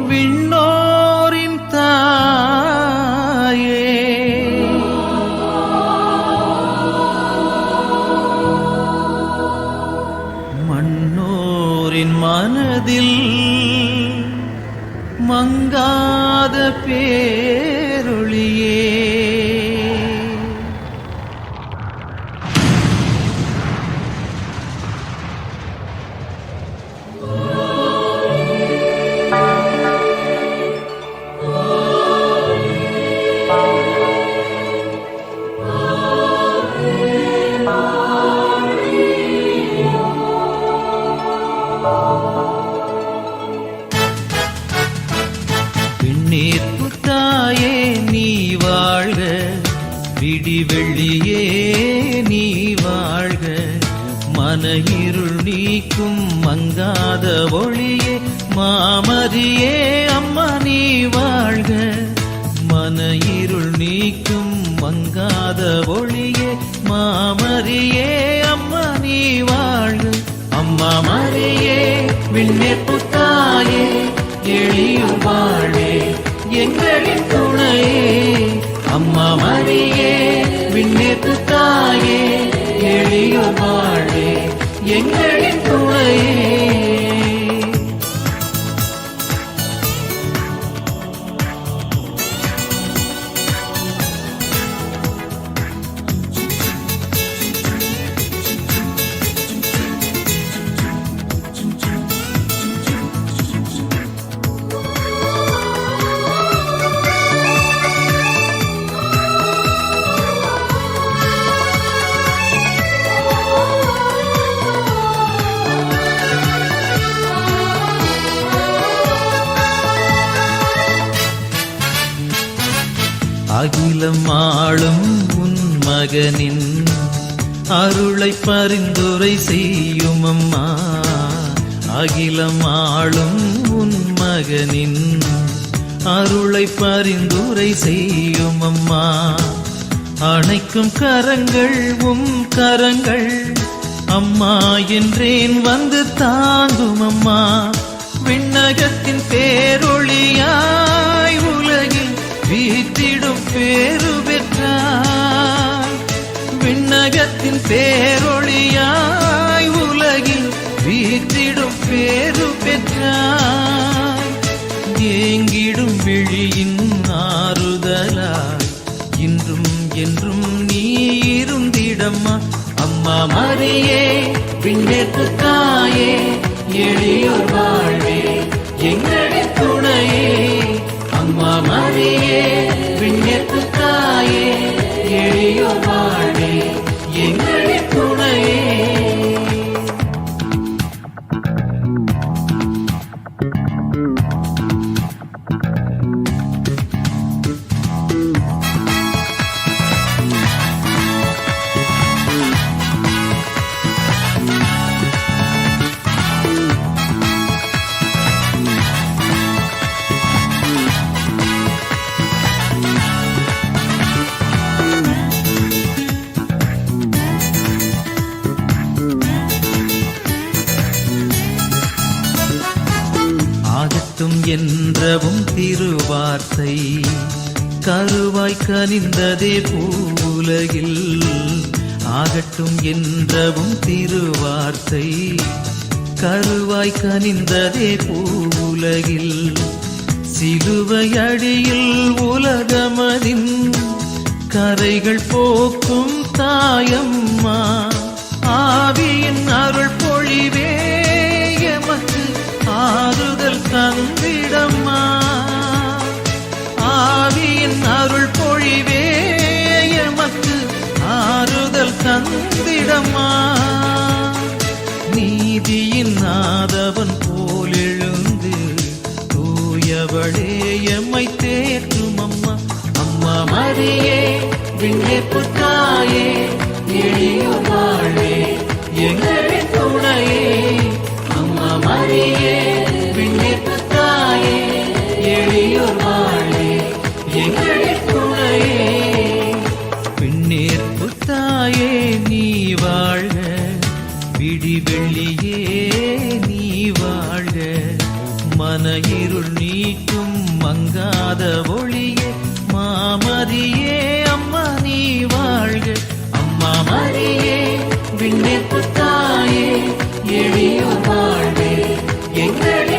விண்ணோரின் தாயே மன்னோரின் மனதில் மங்காத பேரொளியே விண்ணேற்பு தாயே நீ வாழ்க, விடி வெள்ளியே நீ வாழ்க, மன இருள் நீக்கும் மங்காத ஒளியே மாமரியே அம்மா நீ வாழ்க, மன இருள் நீக்கும் மங்காத ஒளியே மாமரியே அம்மா நீ வாழ்க. அம்மா மரியே விண்ணேற்பு தாயே எளியும் வாழே எங்களின் துணையே. அம்மா மரியே விண்ணேற்பு தாயே எளியும் வாழே எங்களின் துணையே. அகிலம் ஆளும் உன் மகனின் அருளை பரிந்துரை செய்யும் அம்மா, அகிலம் ஆளும் உன் மகனின் அருளை பரிந்துரை செய்யும் அம்மா. அணைக்கும் கரங்கள் உம் கரங்கள் அம்மா என்றேன் வந்து தாங்கும் அம்மா. விண்ணகத்தின் பேரொளியாய் உலகில் வீற்றிடும் பேரு பெற்றாய், விண்ணகத்தின் பேரொளியாய் உலகில் வீற்றிடும் பேரு பெற்றாய். ஏங்கிடும் விழியின் ஆறுதலாய் இன்றும் என்றும் நீ இருந்திடம்மா. அம்மா மரியே விண்ணேற்பு தாயே எளியோர் வாழ்வே எங்களின் துணையே. அம்மா மரியே விண்ணேற்பு தாயே எளியோர் வாழ்வே எங்களின் துணையே. என்றவும் திருவார்த்தை கருவாய் கனிந்ததே பூவுலகில், ஆகட்டும் என்றவும் திருவார்த்தை கருவாய் கனிந்ததே பூவுலகில். சிலுவை அடியில் உலகமதின் கரைகள் போக்கும் தாயம்மா, ஆவியின் அருள் பொழிவே எமக்கு ஆறுதல் தந்திடம்மா. ஆவியின் அருள் பொழிவே எமக்கு ஆறுதல் தந்திடம்மா. நீதியின் நாதவன் போல் எழுந்து தூயவளே எம்மை தேற்றும் அம்மா. அம்மா மரியே விண்ணேற்பு தாயே எளியோர் வாழ்வே எங்களின் துணையே. அம்மா மரியே விண்ணேற்பு தாயே எளியோர் வாழ்வே எங்களின் துணையே. விண்ணேற்பு தாயே நீ வாழ்க, விடி வெள்ளியே நீ வாழ்க, மன இருள் நீக்கும் மங்காத ஒளியே மாமரியே அம்மா நீ வாழ்க. அம்மா மரியே விண்ணேற்பு தாயே எளியோர் வாழ்வே எங்கள்